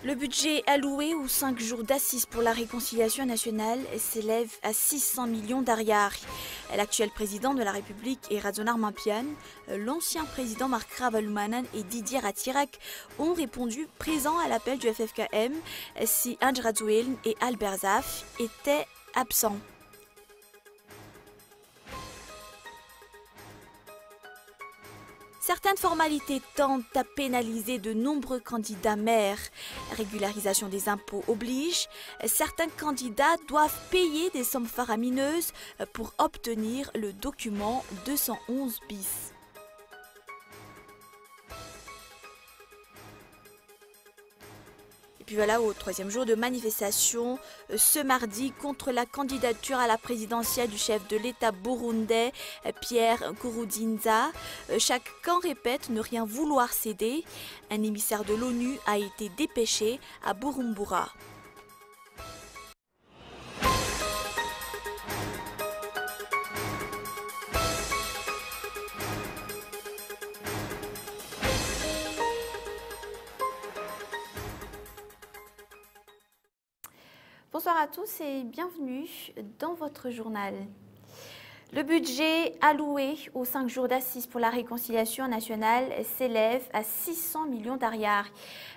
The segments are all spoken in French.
Le budget alloué aux 5 jours d'assises pour la réconciliation nationale s'élève à 600 millions d'ariary. L'actuel président de la République est Radzonar Mampian. L'ancien président Marc Ravalomanan et Didier Rattirac ont répondu présents à l'appel du FFKM si Ange Radzueln et Albert Zaf étaient absents. Certaines formalités tendent à pénaliser de nombreux candidats maires. Régularisation des impôts oblige. Certains candidats doivent payer des sommes faramineuses pour obtenir le document 211 bis. Et puis voilà, au troisième jour de manifestation, ce mardi, contre la candidature à la présidentielle du chef de l'État burundais, Pierre Nkurunziza. Chaque camp répète ne rien vouloir céder. Un émissaire de l'ONU a été dépêché à Bujumbura. Bonsoir à tous et bienvenue dans votre journal. Le budget alloué aux 5 jours d'assises pour la réconciliation nationale s'élève à 600 millions d'ariary.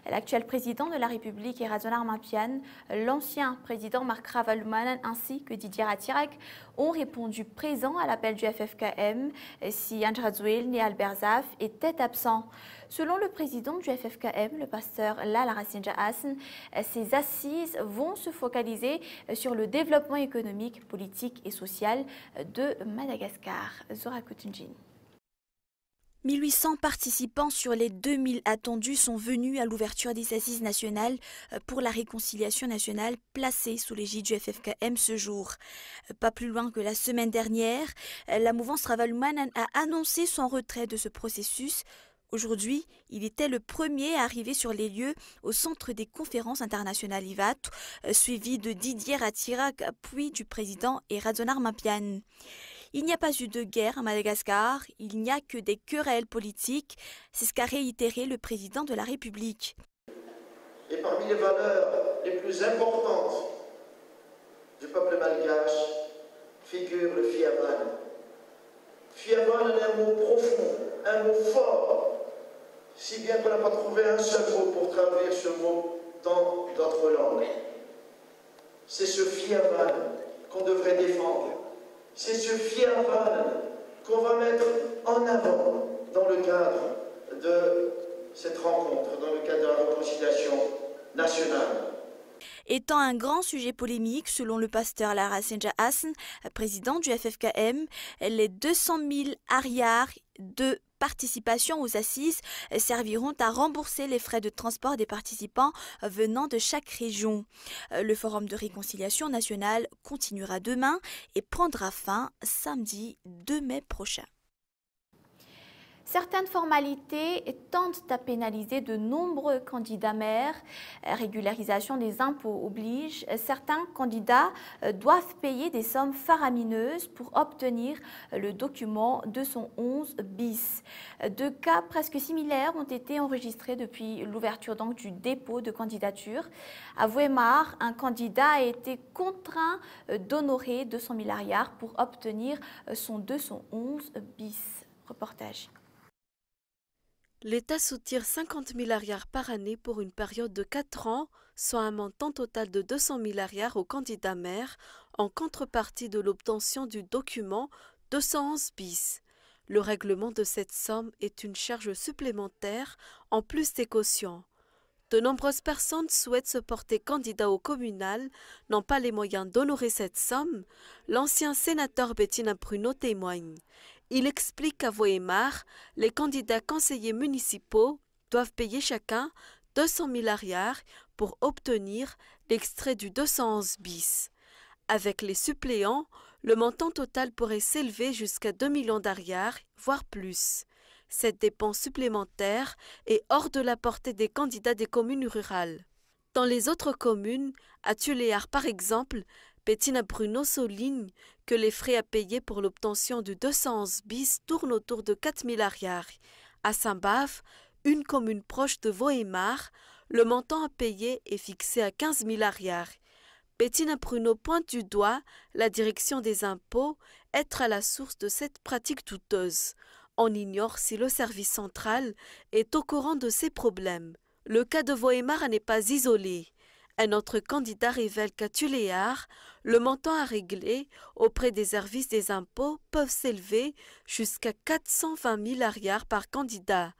L'actuel président de la République est Radzonar Mampian, l'ancien président Marc Ravalomanan ainsi que Didier Rattirac ont répondu présents à l'appel du FFKM si Ange Radzueln et Albert Zaf étaient absents. Selon le président du FFKM, le pasteur Lal Arasinja Hassan, ces assises vont se focaliser sur le développement économique, politique et social de Madagascar. Zora Kutunjin. 1800 participants sur les 2000 attendus sont venus à l'ouverture des assises nationales pour la réconciliation nationale placée sous l'égide du FFKM ce jour. Pas plus loin que la semaine dernière, la mouvance Ravalomanan a annoncé son retrait de ce processus. Aujourd'hui, il était le premier à arriver sur les lieux au centre des conférences internationales IVAT, suivi de Didier Rattirac, puis du président et Radzonar Mampian. Il n'y a pas eu de guerre à Madagascar, il n'y a que des querelles politiques, c'est ce qu'a réitéré le président de la République. Et parmi les valeurs les plus importantes du peuple malgache figure le Fiavan. Fiavan est un mot profond, un mot fort, si bien qu'on n'a pas trouvé un seul mot pour traduire ce mot dans d'autres langues. C'est ce Fiavan qu'on devrait défendre. C'est ce Fiavan qu'on va mettre en avant dans le cadre de cette rencontre, dans le cadre de la réconciliation nationale. Étant un grand sujet polémique, selon le pasteur Lal Arasinja Hassan, président du FFKM, les 200 000 ariary de participation aux assises serviront à rembourser les frais de transport des participants venant de chaque région. Le forum de réconciliation nationale continuera demain et prendra fin samedi 2 mai prochain. Certaines formalités tendent à pénaliser de nombreux candidats maires. Régularisation des impôts oblige. Certains candidats doivent payer des sommes faramineuses pour obtenir le document 211 bis. 2 cas presque similaires ont été enregistrés depuis l'ouverture donc du dépôt de candidature. À Weimar, un candidat a été contraint d'honorer 200 000 ariary pour obtenir son 211 bis. Reportage. L'État soutire 50 000 ariary par année pour une période de 4 ans, soit un montant total de 200 000 ariary aux candidats maires, en contrepartie de l'obtention du document 211 bis. Le règlement de cette somme est une charge supplémentaire en plus des cautions. De nombreuses personnes souhaitent se porter candidat au communal, n'ont pas les moyens d'honorer cette somme. L'ancien sénateur Bettina Bruno témoigne. Il explique qu'à Weimar, les candidats conseillers municipaux doivent payer chacun 200 000 ariary pour obtenir l'extrait du 211 bis. Avec les suppléants, le montant total pourrait s'élever jusqu'à 2 millions d'ariary, voire plus. Cette dépense supplémentaire est hors de la portée des candidats des communes rurales. Dans les autres communes, à Tuléar par exemple, Bettina Bruno souligne que les frais à payer pour l'obtention du 211 bis tournent autour de 4 000 ariary. À Saint-Bave, une commune proche de Weimar, Le montant à payer est fixé à 15 milliards. Bettina Pruneau pointe du doigt la direction des impôts être à la source de cette pratique douteuse. On ignore si le service central est au courant de ces problèmes. Le cas de Voemar n'est pas isolé. Un autre candidat révèle qu'à Tuléar, le montant à régler auprès des services des impôts peuvent s'élever jusqu'à 420 milliards par candidat.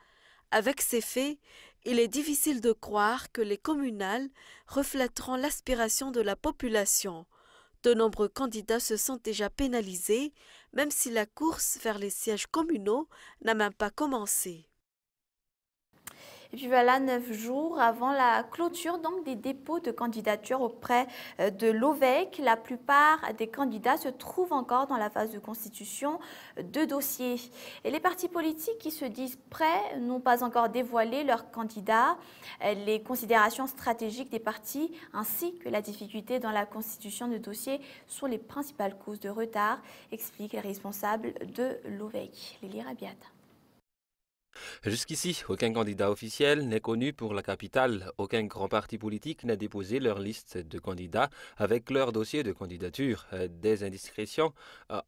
Avec ces faits, il est difficile de croire que les communales reflèteront l'aspiration de la population. De nombreux candidats se sentent déjà pénalisés, même si la course vers les sièges communaux n'a même pas commencé. Et puis voilà, 9 jours avant la clôture donc, des dépôts de candidature auprès de l'OVEC, la plupart des candidats se trouvent encore dans la phase de constitution de dossiers. Et les partis politiques qui se disent prêts n'ont pas encore dévoilé leurs candidats. Les considérations stratégiques des partis ainsi que la difficulté dans la constitution de dossiers sont les principales causes de retard, explique les responsables de l'OVEC. Lily Rabiat. Jusqu'ici, aucun candidat officiel n'est connu pour la capitale. Aucun grand parti politique n'a déposé leur liste de candidats avec leur dossier de candidature. Des indiscrétions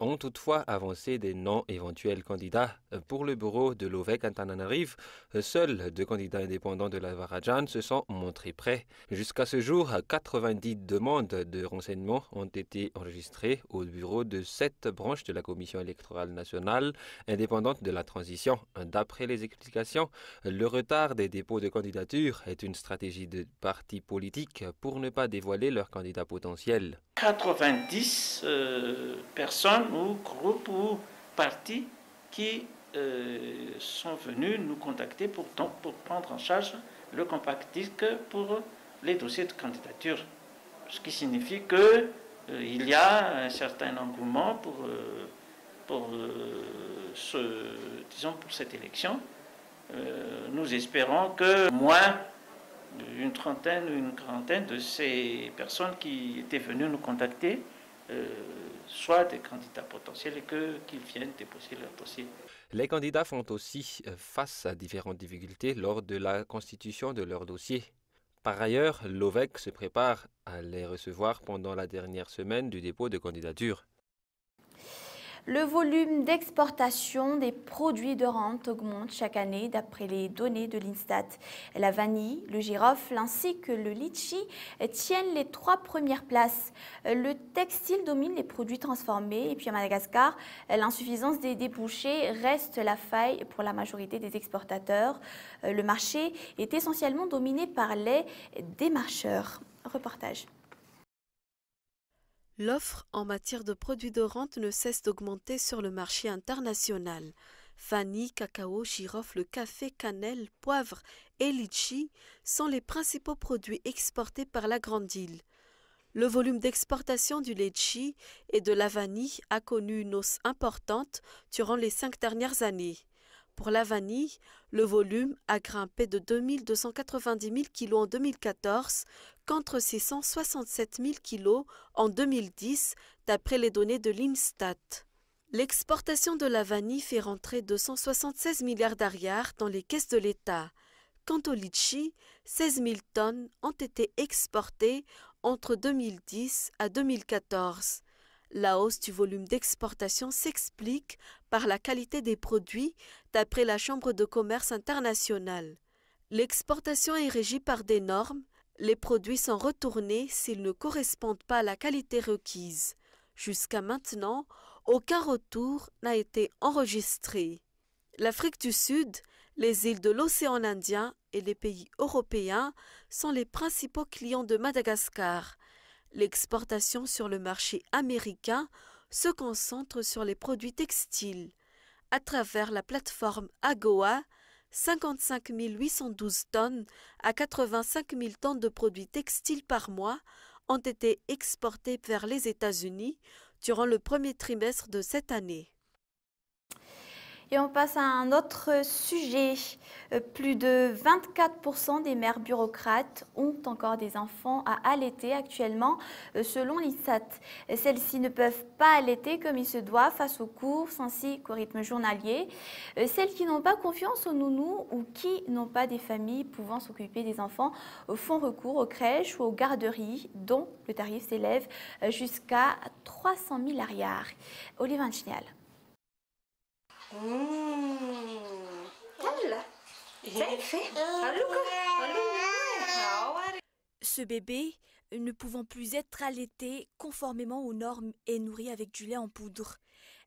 ont toutefois avancé des noms éventuels candidats. Pour le bureau de l'OVEC Antananarive, seuls 2 candidats indépendants de la Varadjan se sont montrés prêts. Jusqu'à ce jour, 90 demandes de renseignements ont été enregistrées au bureau de 7 branches de la Commission électorale nationale indépendante de la transition. D'après les explications, le retard des dépôts de candidature est une stratégie de partis politiques pour ne pas dévoiler leurs candidats potentiels. 90 personnes ou groupes ou partis qui sont venus nous contacter pour prendre en charge le compact disque pour les dossiers de candidature. Ce qui signifie qu'il y a un certain engouement pour cette élection. Nous espérons que moins une trentaine ou une quarantaine de ces personnes qui étaient venues nous contacter soient des candidats potentiels et qu'ils viennent déposer leur dossier. Les candidats font aussi face à différentes difficultés lors de la constitution de leur dossier. Par ailleurs, l'OVEC se prépare à les recevoir pendant la dernière semaine du dépôt de candidature. Le volume d'exportation des produits de rente augmente chaque année d'après les données de l'Instat. La vanille, le girofle ainsi que le litchi tiennent les 3 premières places. Le textile domine les produits transformés et puis à Madagascar, l'insuffisance des débouchés reste la faille pour la majorité des exportateurs. Le marché est essentiellement dominé par les démarcheurs. Reportage. L'offre en matière de produits de rente ne cesse d'augmenter sur le marché international. Vanille, cacao, girofle, café, cannelle, poivre et litchi sont les principaux produits exportés par la Grande Île. Le volume d'exportation du litchi et de la vanille a connu une hausse importante durant les 5 dernières années. Pour la vanille, le volume a grimpé de 290 000 kg en 2014 contre 667 000 kg en 2010, d'après les données de l'Instat. L'exportation de la vanille fait rentrer 276 milliards d'ariars dans les caisses de l'État. Quant au litchi, 16 000 tonnes ont été exportées entre 2010 à 2014. La hausse du volume d'exportation s'explique par la qualité des produits, d'après la Chambre de commerce internationale. L'exportation est régie par des normes. Les produits sont retournés s'ils ne correspondent pas à la qualité requise. Jusqu'à maintenant, aucun retour n'a été enregistré. L'Afrique du Sud, les îles de l'océan Indien et les pays européens sont les principaux clients de Madagascar. L'exportation sur le marché américain se concentre sur les produits textiles. À travers la plateforme AGOA, 55 812 tonnes à 85 000 tonnes de produits textiles par mois ont été exportées vers les États-Unis durant le premier trimestre de cette année. Et on passe à un autre sujet. Plus de 24% des mères bureaucrates ont encore des enfants à allaiter actuellement, selon l'INSAT. Celles-ci ne peuvent pas allaiter comme il se doit face aux courses ainsi qu'au rythme journalier. Celles qui n'ont pas confiance aux nounous ou qui n'ont pas des familles pouvant s'occuper des enfants font recours aux crèches ou aux garderies, dont le tarif s'élève jusqu'à 300 000 ariars. Olivier Schnial. Ce bébé, ne pouvant plus être allaité conformément aux normes, est nourri avec du lait en poudre.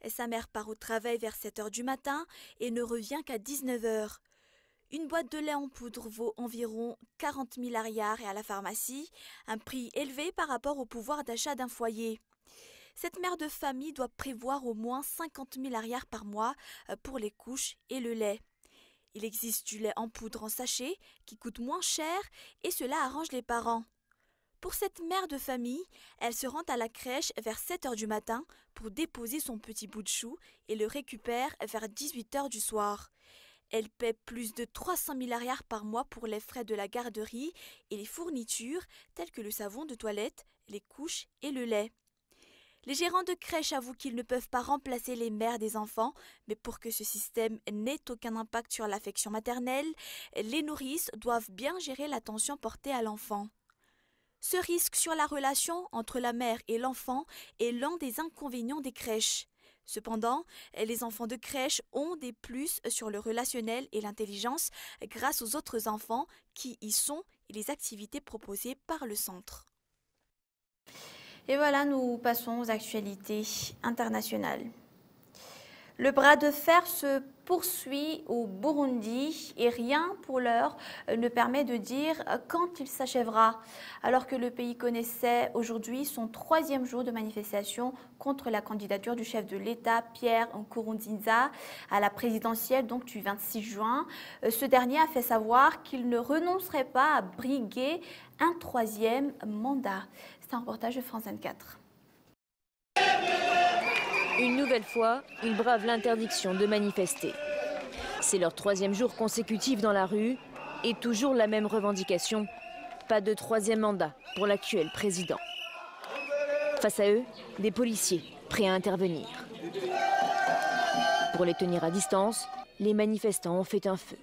Sa mère part au travail vers 7 h du matin et ne revient qu'à 19 h. Une boîte de lait en poudre vaut environ 40 000 ariars et à la pharmacie, un prix élevé par rapport au pouvoir d'achat d'un foyer. Cette mère de famille doit prévoir au moins 50 000 ariars par mois pour les couches et le lait. Il existe du lait en poudre en sachet qui coûte moins cher et cela arrange les parents. Pour cette mère de famille, elle se rend à la crèche vers 7 h du matin pour déposer son petit bout de chou et le récupère vers 18 h du soir. Elle paie plus de 300 000 ariars par mois pour les frais de la garderie et les fournitures telles que le savon de toilette, les couches et le lait. Les gérants de crèche avouent qu'ils ne peuvent pas remplacer les mères des enfants, mais pour que ce système n'ait aucun impact sur l'affection maternelle, les nourrices doivent bien gérer l'attention portée à l'enfant. Ce risque sur la relation entre la mère et l'enfant est l'un des inconvénients des crèches. Cependant, les enfants de crèche ont des plus sur le relationnel et l'intelligence grâce aux autres enfants qui y sont et les activités proposées par le centre. Et voilà, nous passons aux actualités internationales. Le bras de fer se poursuit au Burundi et rien pour l'heure ne permet de dire quand il s'achèvera. Alors que le pays connaissait aujourd'hui son 3e jour de manifestation contre la candidature du chef de l'État, Pierre Nkurunziza, à la présidentielle donc du 26 juin, ce dernier a fait savoir qu'il ne renoncerait pas à briguer un 3e mandat. C'est un reportage de France 24. Une nouvelle fois, ils bravent l'interdiction de manifester. C'est leur 3e jour consécutif dans la rue et toujours la même revendication. Pas de 3e mandat pour l'actuel président. Face à eux, des policiers prêts à intervenir. Pour les tenir à distance, les manifestants ont fait un feu.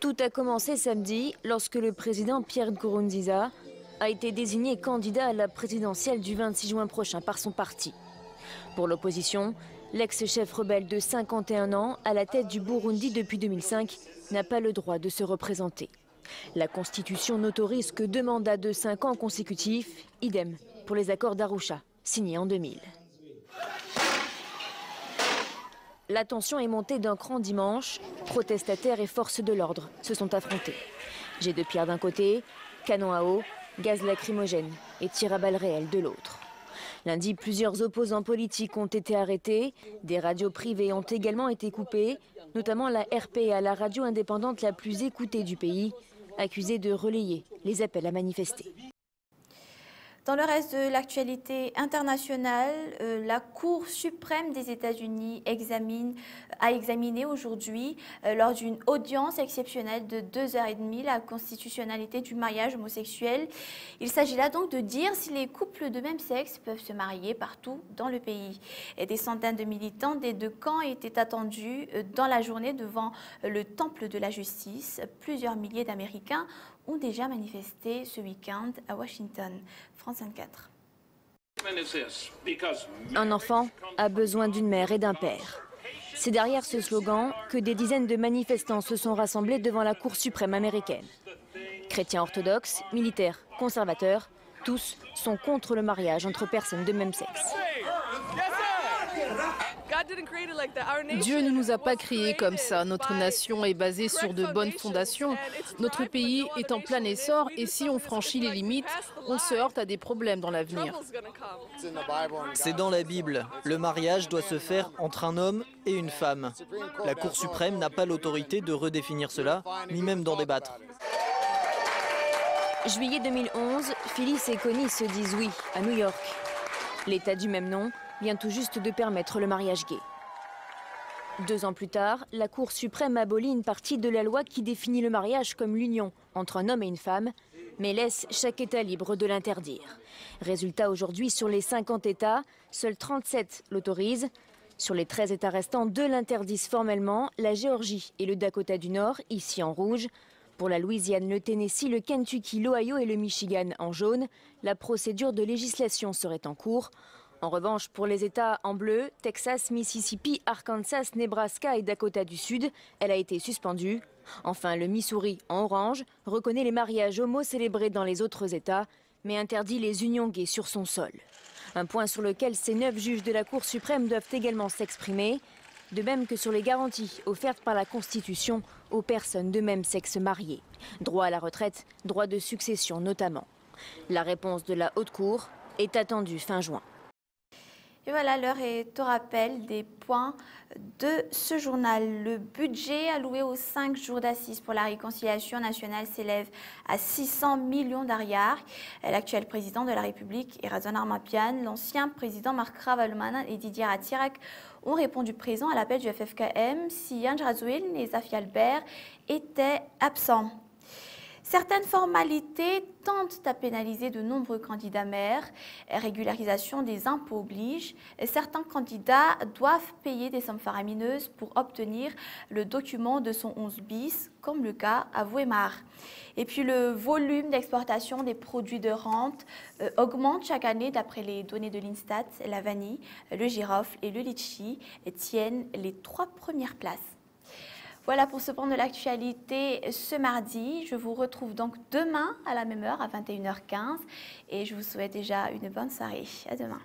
Tout a commencé samedi lorsque le président Pierre Nkurunziza a été désigné candidat à la présidentielle du 26 juin prochain par son parti. Pour l'opposition, l'ex-chef rebelle de 51 ans, à la tête du Burundi depuis 2005, n'a pas le droit de se représenter. La Constitution n'autorise que 2 mandats de 5 ans consécutifs, idem pour les accords d'Arusha, signés en 2000. La tension est montée d'un cran dimanche. Protestataires et forces de l'ordre se sont affrontés. Jets de pierre d'un côté, canons à eau, gaz lacrymogène et tirs à balles réelles de l'autre. Lundi, plusieurs opposants politiques ont été arrêtés. Des radios privées ont également été coupées, notamment la RPA, la radio indépendante la plus écoutée du pays, accusée de relayer les appels à manifester. Dans le reste de l'actualité internationale, la Cour suprême des États-Unis a examiné aujourd'hui, lors d'une audience exceptionnelle de 2h30, la constitutionnalité du mariage homosexuel. Il s'agit là donc de dire si les couples de même sexe peuvent se marier partout dans le pays. Et des centaines de militants des 2 camps étaient attendus dans la journée devant le temple de la justice. Plusieurs milliers d'Américains ont déjà manifesté ce week-end à Washington. France 24. Un enfant a besoin d'une mère et d'un père. C'est derrière ce slogan que des dizaines de manifestants se sont rassemblés devant la Cour suprême américaine. Chrétiens orthodoxes, militaires, conservateurs, tous sont contre le mariage entre personnes de même sexe. Dieu ne nous a pas créés comme ça. Notre nation est basée sur de bonnes fondations. Notre pays est en plein essor et si on franchit les limites, on se heurte à des problèmes dans l'avenir. C'est dans la Bible. Le mariage doit se faire entre un homme et une femme. La Cour suprême n'a pas l'autorité de redéfinir cela, ni même d'en débattre. Juillet 2011, Phyllis et Connie se disent oui à New York. L'État du même nom vient tout juste de permettre le mariage gay. 2 ans plus tard, la Cour suprême abolit une partie de la loi qui définit le mariage comme l'union entre un homme et une femme, mais laisse chaque État libre de l'interdire. Résultat, aujourd'hui, sur les 50 États, seuls 37 l'autorisent. Sur les 13 États restants, 2 l'interdisent formellement, la Géorgie et le Dakota du Nord, ici en rouge. Pour la Louisiane, le Tennessee, le Kentucky, l'Ohio et le Michigan en jaune, la procédure de législation serait en cours. En revanche, pour les États en bleu, Texas, Mississippi, Arkansas, Nebraska et Dakota du Sud, elle a été suspendue. Enfin, le Missouri, en orange, reconnaît les mariages homo célébrés dans les autres États, mais interdit les unions gays sur son sol. Un point sur lequel ces 9 juges de la Cour suprême doivent également s'exprimer, de même que sur les garanties offertes par la Constitution aux personnes de même sexe mariées. Droit à la retraite, droit de succession notamment. La réponse de la Haute Cour est attendue fin juin. Et voilà, l'heure est au rappel des points de ce journal. Le budget alloué aux 5 jours d'assises pour la réconciliation nationale s'élève à 600 millions d'ariars. L'actuel président de la République, Erazzon Armapian, l'ancien président Marc Ravaloman et Didier Rattirac ont répondu présent à l'appel du FFKM si Yann Razouil et Zafi Albert étaient absents. Certaines formalités tentent à pénaliser de nombreux candidats maires. Régularisation des impôts oblige. Certains candidats doivent payer des sommes faramineuses pour obtenir le document de son 11 bis, comme le cas à Weimar. Et puis le volume d'exportation des produits de rente augmente chaque année d'après les données de l'Instat. La vanille, le girofle et le litchi tiennent les 3 premières places. Voilà pour ce point de l'actualité ce mardi. Je vous retrouve donc demain à la même heure, à 21h15. Et je vous souhaite déjà une bonne soirée. À demain.